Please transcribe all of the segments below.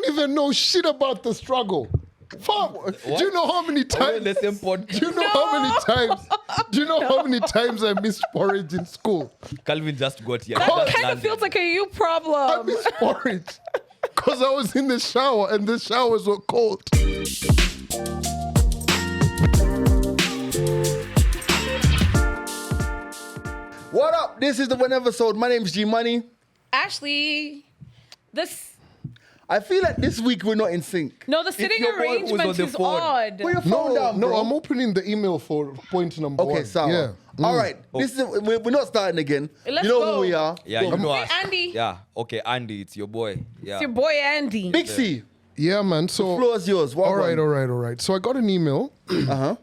don't even know shit about the struggle. Fam, do you know how many times? Do you know how many times? Do you know how many times I missed porridge in school? Calvin just got here. That kind of feels like a you I problem. missed porridge because I was in the shower and the showers were cold. What up? This is the Wheneversode. My name's G Money. Ashley, I feel like this week we're not in sync. No, the sitting your boy who's on arrangement the is phone. odd. Put your phone down, No, bro. I'm opening the email for point number one. Okay, sour. Yeah. All right. This is we're not starting again. Let's you know go. who we are. Yeah, you know Hey, us. Andy. Yeah, okay, Andy, it's your boy. Yeah. It's your boy Andy. Big C. Yeah, man. So, Floor is yours. all right. So I got an email Uh-huh.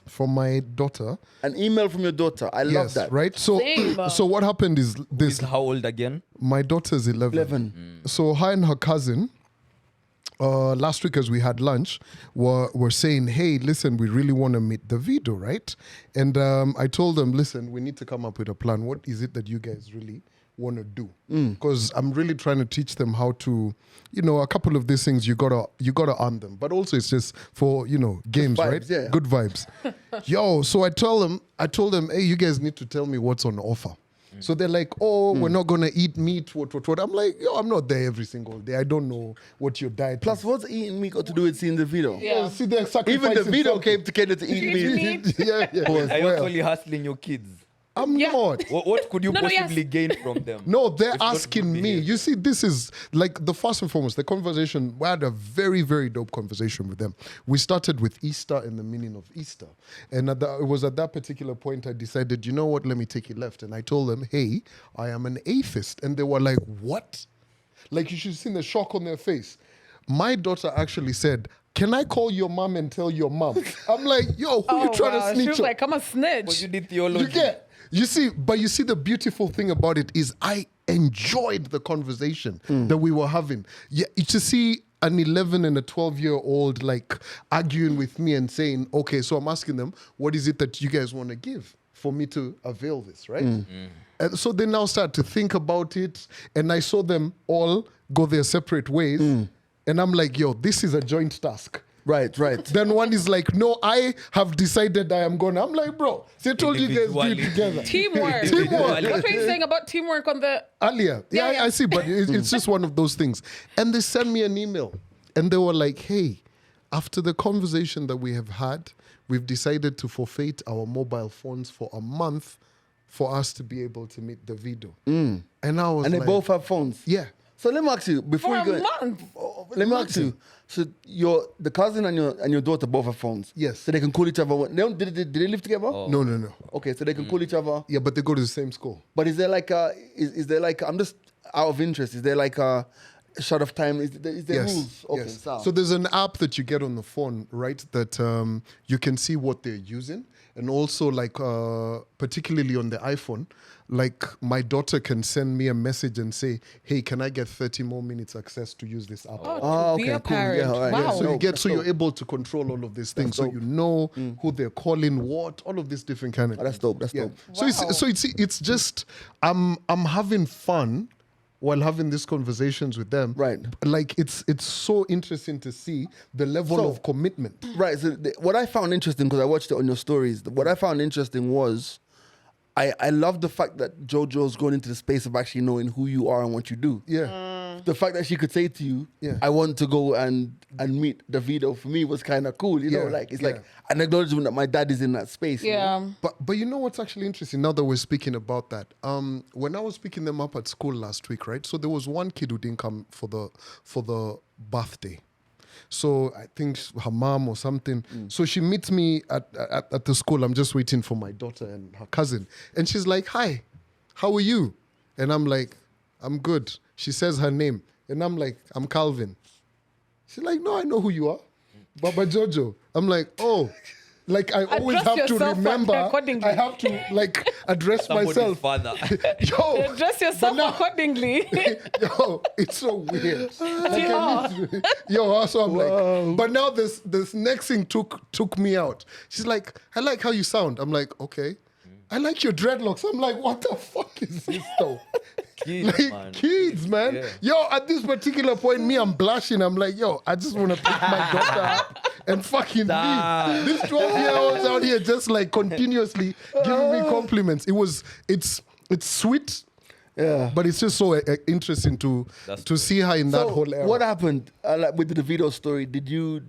from my daughter. An email from your daughter. I love Yes, that. right. So, Same. so what happened is this: How old again? my daughter's 11. 11. So her and her cousin, last week as we had lunch, were saying, hey, listen, we really want to meet Davido, right? And I told them, listen, we need to come up with a plan. What is it that you guys really want to do? Because I'm really trying to teach them how to, a couple of these things you gotta earn them. But also it's just for, games, vibes, right? yeah. Good vibes. So I told them, hey, you guys need to tell me what's on offer. So they're like, oh, we're not going to eat meat, what. I'm like, I'm not there every single day. I don't know what your diet Plus, is. what's eating meat got to do with seeing the video? Yeah. See, they're Even sacrificing the video something. came together to eat meat. yeah. Are you Well, actually hustling your kids? I'm Yeah. not. What could you No, yes. possibly gain from them? No, they're If not asking good me. behavior? You see, this is like the first and foremost, the conversation. We had a very, very dope conversation with them. We started with Easter and the meaning of Easter. And it was at that particular point I decided, you know what, let me take it left. And I told them, hey, I am an atheist. And they were like, what? Like, you should have seen the shock on their face. My daughter actually said, can I call your mom and tell your mom? I'm like, yo, who you trying to snitch She was on? like, I'm a snitch. But you did theology. You get. You see, the beautiful thing about it is I enjoyed the conversation that we were having. Yeah, to see an 11 and a 12-year-old like arguing with me and saying, okay, so I'm asking them, what is it that you guys want to give for me to avail this, right? And so they now start to think about it, and I saw them all go their separate ways, and I'm like, yo, this is a joint task. Right. Then one is like, no, I have decided I am gonna. I'm like, bro, they told you guys do it together. Teamwork. Teamwork. That's what you're saying about teamwork on the... Earlier. Yeah, I see, but it's just one of those things. And they sent me an email and they were like, hey, after the conversation that we have had, we've decided to forfeit our mobile phones for a month for us to be able to meet Davido. And I was And they like, both have phones. yeah. So let me ask you, before For you a go... month. Let me ask you. So the cousin and your daughter both have phones. Yes. So they can call each other. Did they live together? No. Okay, so they can call each other. Yeah, but they go to the same school. But is there like I'm just out of interest. Is there like a short of time? Is there rules? Okay, yes. so So there's an app that you get on the phone, right? That you can see what they're using, and also like particularly on the iPhone, like my daughter can send me a message and say, "Hey, can I get 30 more minutes access to use this app?" Oh, to be okay, a cool. parent. Yeah, all right. Wow. Yeah, So dope. you're able to control all of these things. So dope. you know who they're calling, what, all of these different kind of. that's dope. That's dope. So it's just I'm having fun while having these conversations with them. Right. Like it's so interesting to see the level of commitment. Right. So what I found interesting, because I watched it on your stories, what I found interesting was I love the fact that JoJo's going into the space of actually knowing who you are and what you do. Yeah. The fact that she could say to you, Yeah. I want to go and meet Davido, for me was kind of cool. You know, Yeah, like it's yeah. like an acknowledgement that my dad is in that space. you know? Yeah. But you know what's actually interesting now that we're speaking about that? When I was picking them up at school last week, right? So there was one kid who didn't come for the birthday. So I think her mom or something. So she meets me at the school. I'm just waiting for my daughter and her cousin. And she's like, hi, how are you? And I'm like, I'm good. She says her name. And I'm like, I'm Calvin. She's like, no, I know who you are. Baba Jojo. I'm like, oh. Like I always Address have to yourself remember, accordingly. I have to like address Somebody's myself. father. Yo, Dress yourself but now- accordingly. Yo, it's so weird. Yeah. Yo, also I'm like, but now this next thing took me out. She's like, I like how you sound. I'm like, okay. I like your dreadlocks. I'm like, what the fuck is this though? Kids, Like man. kids, man. Yeah. Yo, at this particular point, me, I'm blushing. I'm like, yo, I just want to pick my daughter up and fucking Stop. leave. This 12-year-old's out here just like continuously giving me compliments. It's sweet. Yeah. But it's just so interesting to That's see her in that whole era. What happened like with the Davido story? Did you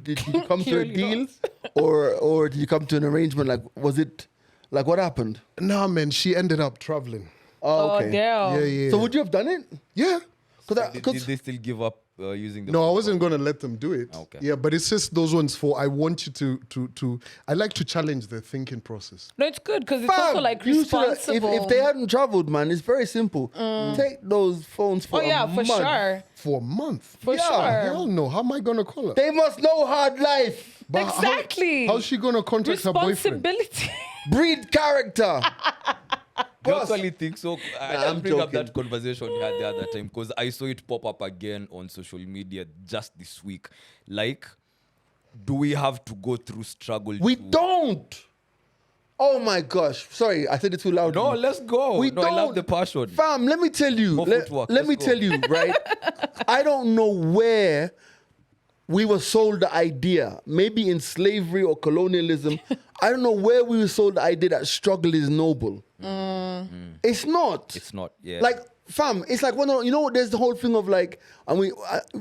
come to a Clearly deal, or did you come to an arrangement? Like, was it like what happened? Nah, man, she ended up traveling. Oh, Oh, okay. damn. Yeah. So would you have done it? Yeah. Did they still give up using the No, I wasn't gonna let them do it. Okay. Yeah, but it's just those ones for I want you to I like to challenge the thinking process. No, it's good because it's also like you should have- responsible. if they hadn't traveled, man, it's very simple. Take those phones for oh yeah, a for month. sure, For a month. for Yeah, sure. Hell no. How am I gonna call her? They must know hard life, But how- Exactly. how's she gonna contact her boyfriend? Responsibility. breed character. Do you Boss. actually think so? I Nah, just I'm bring up joking. that conversation we had the other time because I saw it pop up again on social media just this week. Like, do we have to go through struggle? We to- don't. Oh my gosh! Sorry, I said it too loud. No, let's go. We no, I love don't. the passion. Fam, let me tell you. More Let, footwork, let let's me go. tell you, right? I don't know where we were sold the idea. Maybe in slavery or colonialism. I don't know where we were sold the idea that struggle is noble. It's not. It's not. Yeah. Like, fam, it's like when there's the whole thing of like, and we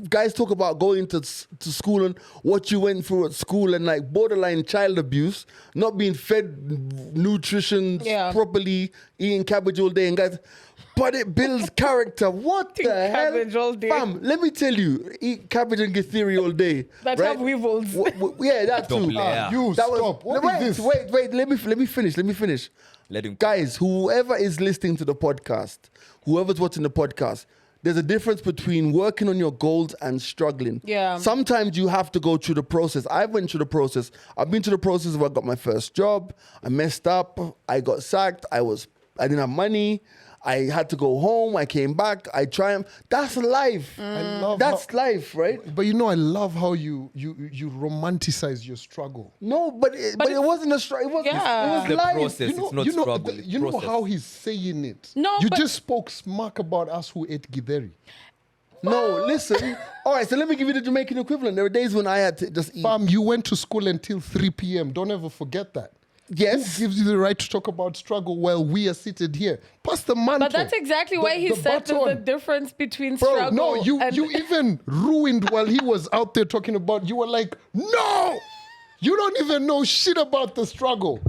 guys talk about going to school and what you went through at school and like borderline child abuse, not being fed nutrition Yeah. properly, eating cabbage all day, and guys. But it builds character. What the Eating hell? cabbage all day. Fam, let me tell you, eat cabbage and get theory all day. That right? have weevils. Yeah, that Double too. layer. You That was- stop. What is this? Wait. Let me finish. Let him. Guys, whoever is listening to the podcast, whoever's watching the podcast, there's a difference between working on your goals and struggling. Yeah. Sometimes you have to go through the process. I went through the process. I've been through the process where I got my first job. I messed up. I got sacked. I didn't have money. I had to go home. I came back. I triumphed. That's life. I love That's how- life, right? But I love how you romanticize your struggle. No, but it wasn't a struggle. It was Yeah. The life. process. It's not struggle, it's You know process. how he's saying it. No, you but- just spoke smack about us who ate githeri. No, listen. All right, so let me give you the Jamaican equivalent. There were days when I had to just eat. Fam, you went to school until 3 p.m. Don't ever forget that. Yes. Who gives you the right to talk about struggle while we are seated here? Pass the mantle. But that's exactly why he The said there's the baton. difference between Bro, struggle. no, you and even ruined while he was out there talking about. You were like, no, you don't even know shit about the struggle.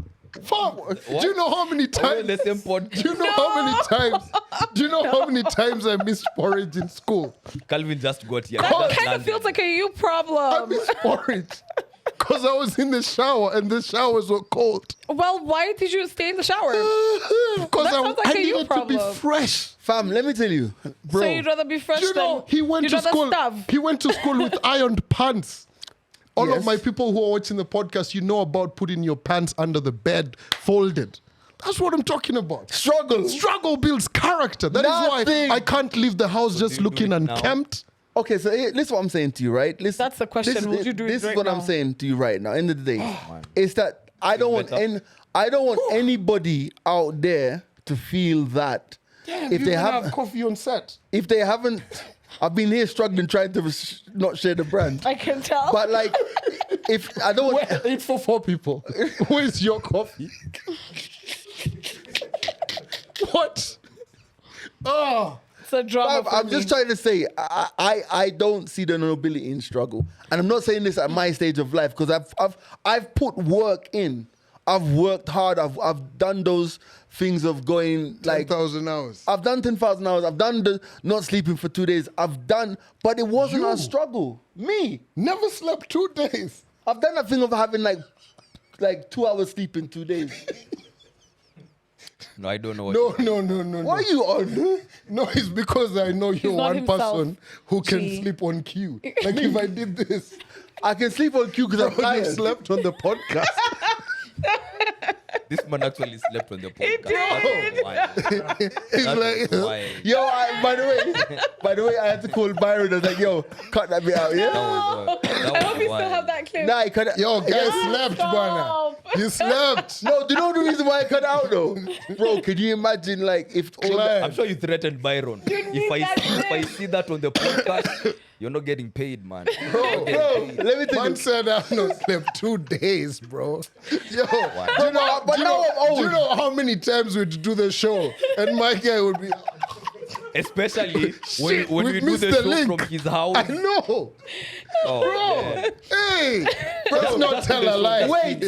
Fam, do you know how many We're times? in the same podcast. Do you know how many times? Do you know how many times I missed porridge in school? Calvin just got here. that He just kind of landed. feels like a you I problem. missed porridge because I was in the shower and the showers were cold. Well, why did you stay in the shower? Because That sounds like I a you needed to be problem. fresh. Fam, let me tell you, bro. So you'd rather be fresh You know, than he went you'd to rather school. starve. He went to school with ironed pants. All Yes. of my people who are watching the podcast, you know about putting your pants under the bed, folded. That's what I'm talking about. Struggle. Struggle builds character. That is Nothing. why I can't leave the house do just you do looking it now? unkempt. Okay, so listen what I'm saying to you, right? Listen, That's the question. Would you do it This right is what I'm now? saying to you right now. End of the day, is that I don't want better. anybody out there to feel that if they have coffee on set. if they haven't. I've been here struggling trying to not share the brand, I can tell. but like if I don't want. Well, it's for 4 people. Where's your coffee? What? Oh. it's a drama. for I'm me. just trying to say I don't see the nobility in struggle, and I'm not saying this at my stage of life because I've put work in. I've worked hard. I've done those things of going like 10,000 hours. I've done 10,000 hours. I've done the not sleeping for 2 days. I've done, but it wasn't You. a struggle. Me, Never slept 2 days. I've done that thing of having like 2 hours sleep in 2 days. No, I don't know. What No. What are you on? No, it's because I know you're not one himself. person who can Gee. sleep on cue. Like if I did this, I can sleep on cue because I'm you tired. slept on the podcast. This man actually slept on the podcast. did. That's wild. He's That like, was wild. Yo, by the way, I had to call Byron. I was like, yo, cut that bit out, That yeah? was wild. That I was hope you still wild. have that clip. Nah, he cut it. yo, guys slept, Stop. Bana. You slept. No, do you know the reason why I cut it out though? Bro, could you imagine like if all Claire. I'm sure you threatened Byron. If I see that on the podcast, you're not getting paid, man. bro, let me tell Man you. said I've not slept 2 days, bro. Yo, do you But know, now do you I'm old. know how many times we'd do the show and my guy would be, Especially Shit, when we we do missed the the show link. from his house. I know. Oh, man. Hey, let's not that's tell the a show. lie. Wait.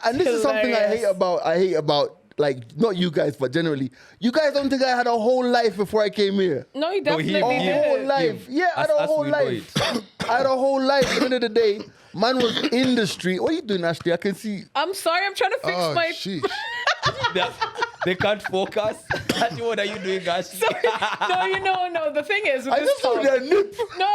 And this is something I hate Hilarious. about like not you guys, but generally. You guys don't think I had a whole life before I came here? No, you No, he- definitely A he- did. whole life. Yeah, I had a As whole we know life. I had a whole life. At the end of the day, man was in the street. What are you doing, Ashley? I can see. I'm sorry, I'm trying to fix Oh, my. sheesh. They can't focus. What are you doing, Ashley? No. The thing is, with I this just saw top, their nip. no,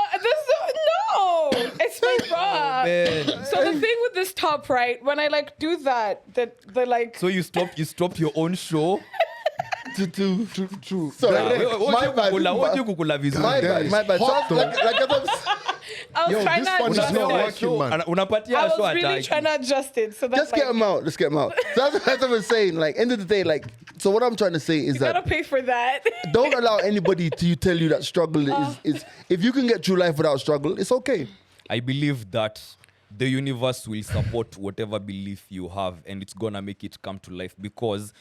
it's my bra. Man. So the thing with this top, right? When I like do that, the like. So you stopped your own show. True. Sorry, What you kukula vizuri? My That bad, is my bad. So, hot, like as I'm I was Yo, trying this to one is adjust not it. working, man. Unapatia I show was really ataki. trying to adjust it. So that's just get them out. Just get them out. So that's what I was saying. Like, end of the day, like, so what I'm trying to say is You gotta that pay for that. don't allow anybody to tell you that struggle is if you can get through life without struggle, it's okay. I believe that the universe will support whatever belief you have, and it's gonna make it come to life because,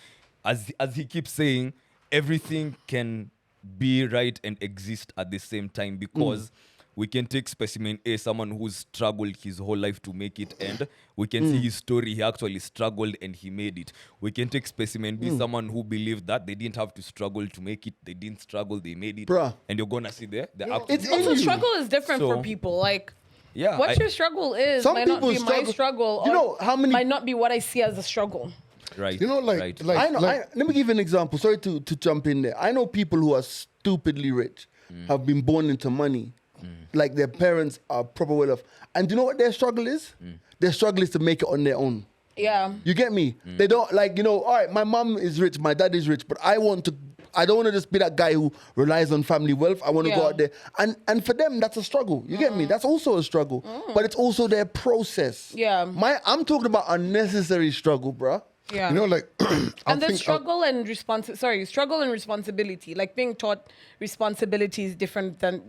as he keeps saying, everything can be right and exist at the same time because we can take specimen A, someone who's struggled his whole life to make it, and we can see his story. He actually struggled and he made it. We can take specimen B, someone who believed that they didn't have to struggle to make it. They didn't struggle, they made it. Bruh. And you're gonna see the actual It's in Also, you. struggle is different for So- people. Like, yeah. what your struggle is Some might not people be my struggle- struggle. You or know how many- might not be what I see as a struggle. Right. You know, like, right. like, I know. Let me give you an example. Sorry to jump in there. I know people who are stupidly rich, have been born into money, like their parents are proper well off, and do you know what their struggle is? Their struggle is to make it on their own. Yeah. You get me? They don't like, all right, my mom is rich, my dad is rich, but I don't want to just be that guy who relies on family wealth. I want to go Yeah. out there. And for them, that's a struggle. You get me? That's also a struggle. But it's also their process. Yeah. I'm talking about unnecessary struggle, bruh. Yeah. you know, like, and then struggle and responsibility. Like being taught responsibility is different than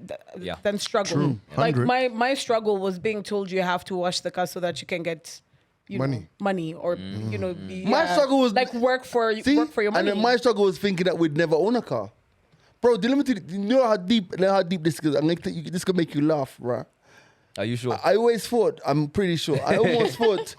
struggle. True. Like 100. my struggle was being told you have to wash the car so that you can get money or My struggle was- like work for your money. And then my struggle was thinking that we'd never own a car. Bro, let me tell you, you know how deep this is. This could make you laugh, right? Are you sure? I always thought, I'm pretty sure, I almost thought,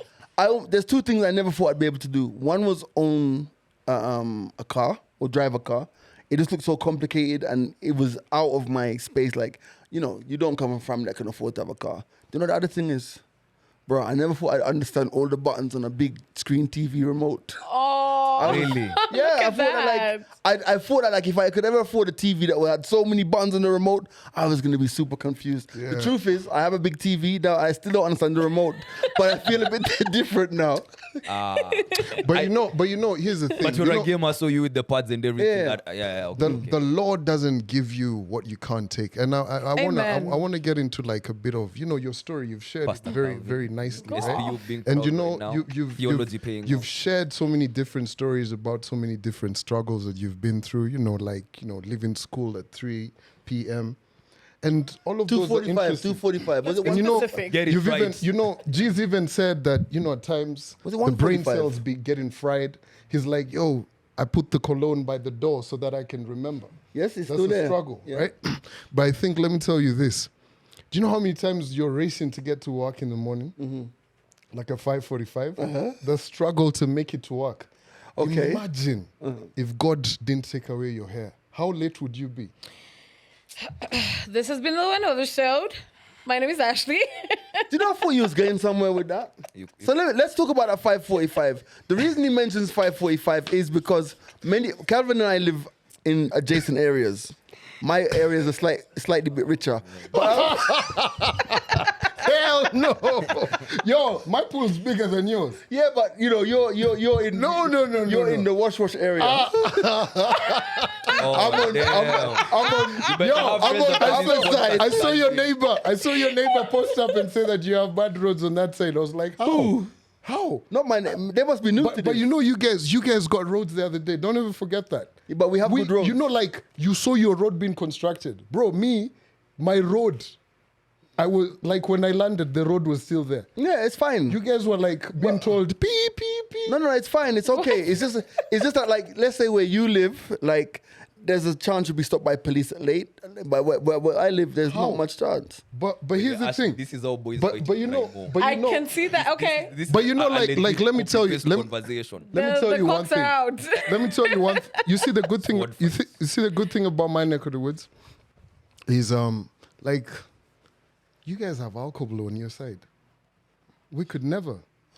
there's two things I never thought I'd be able to do. One was own a car or drive a car. It just looked so complicated and it was out of my space. Like, you don't come from a family that can afford to have a car. Do you know the other thing is? Bro, I never thought I'd understand all the buttons on a big screen TV remote. Oh, Really? Yeah, I at thought that I thought that like if I could ever afford a TV that had so many buttons on the remote, I was gonna be super confused. Yeah. The truth is, I have a big TV that I still don't understand the remote, but I feel a bit different now. but you know, here's the thing. But you you're know, a gamer, so you with the pads and everything. Yeah. Okay. the law doesn't give you what you can't take, and I Amen. wanna get into like a bit of your story. You've shared Pastor it very Calvin. very nicely, Go right? SPU being And proud right now, theology paying you've off. shared so many different stories about so many different struggles that you've been through. Leaving school at 3 p.m. and all of those are 2:45, interesting. 2:45. Was it And one? specific. Get it you've right. even, G's even said that, at times Was it the brain 1:45? cells be getting fried. He's like, yo, I put the cologne by the door so that I can remember. Yes, it's That's still a there. struggle, Yeah. right? But I think, let me tell you this. Do you know how many times you're racing to get to work in the morning? Like at 5:45? The struggle to make it to work. Okay. Imagine if God didn't take away your hair. How late would you be? This has been the Wheneversode. My name is Ashley. Do you know I thought you was getting somewhere with that? So let's talk about that 5:45. The reason he mentions 5:45 is because Calvin and I live in adjacent areas. My areas are slightly bit richer. But Hell no. Yo, my pool's bigger than yours. Yeah, but you know, you're in No. You're in the wash area. Oh, I'm on- You better Yo, have I'm friends on that the live other in side. I contact saw your with you. neighbor. I saw your neighbor post up and say that you have bad roads on that side. I was like, how? Who? How? Not my name. They must be new to But this. you know, you guys got roads the other day. Don't ever forget that. But we have good roads. You know, like you saw your road being constructed, bro. My road. I was like when I landed, the road was still there. Yeah, it's fine. You guys were like being told, beep, beep, beep. No, it's fine. It's okay. It's just that, like, let's say where you live, like, there's a chance you'll be stopped by police late. But where I live, there's How? not much chance. But here's the Ashley, thing. This is how boys But fight you in know, crime, but I you know, can see that. Okay. This But you know, is a like, legit let me tell you, copy-paste conversation. let me tell the you one cocks are thing. out. Let me tell you one. You see the good thing. Sword You see the good thing about my neck of the woods is like you guys have alcohol on your side. We could never.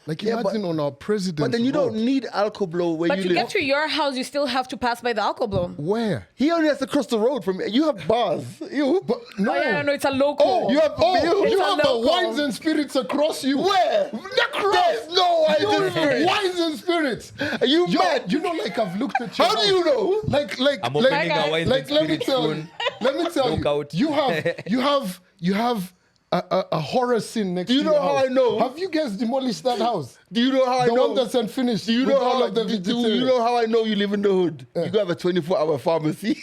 Like Yeah, imagine on our president. But then you don't need alcohol blow where But you to live. get to your house, you still have to pass by the alcohol blow. Where? He only has to cross the road from you. Have bars. You. But no. Oh, yeah, no, it's a local. Oh, You have- you It's a have the local. wines and spirits across you. Where? Across. There's no wines and spirits. Wines and spirits. Are you Yo, mad? you know, like I've looked at you. How do you know? Like, I'm opening Like, a wine let me spirit tell you. soon. Let me tell Look out. you. You have a horror scene next Do you to know your how house. I know? Have you guys demolished that house? Do you know how I The know? one that's unfinished. Do you with know all how? of the Do you vegetarian? know how I know you live in the hood? You go have a 24-hour pharmacy.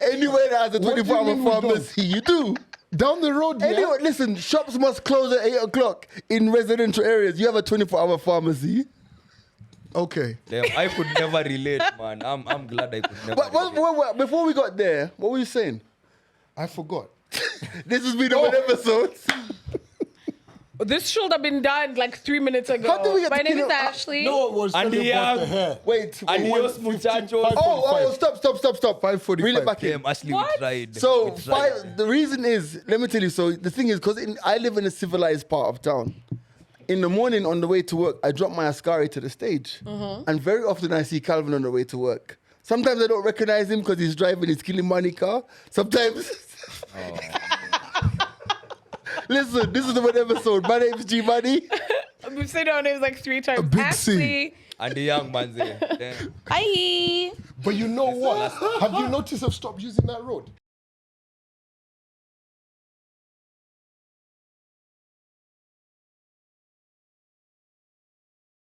Anywhere that has a What do you 24-hour mean we don't? pharmacy, you do. Down the road, yeah? Anyway, listen, shops must close at 8 o'clock in residential areas. You have a 24-hour pharmacy. Okay. Damn, I could never relate, man. I'm glad I could never. But relate. before we got there, what were you saying? I forgot. This has been one episode. This should have been done like 3 minutes ago. How did we get My to name is Kino- Ashley. No, it was And telling the about young- the hair. Wait. Adios, muchachos. Oh, stop. 5:45. Reel it back in. Damn, Ashley, What? we tried. So We tried. the reason is, let me tell you. So the thing is, because I live in a civilized part of town. In the morning on the way to work, I drop my Ascari to the stage, and very often I see Calvin on the way to work. Sometimes I don't recognize him because he's driving his Killimani car. Sometimes. Listen, this is the Wheneversode. My name's G Money. We've said our names like 3 times. big C. Ashley. And the young man's there. Damn. Hi. But you know what? Have you noticed I've stopped using that road?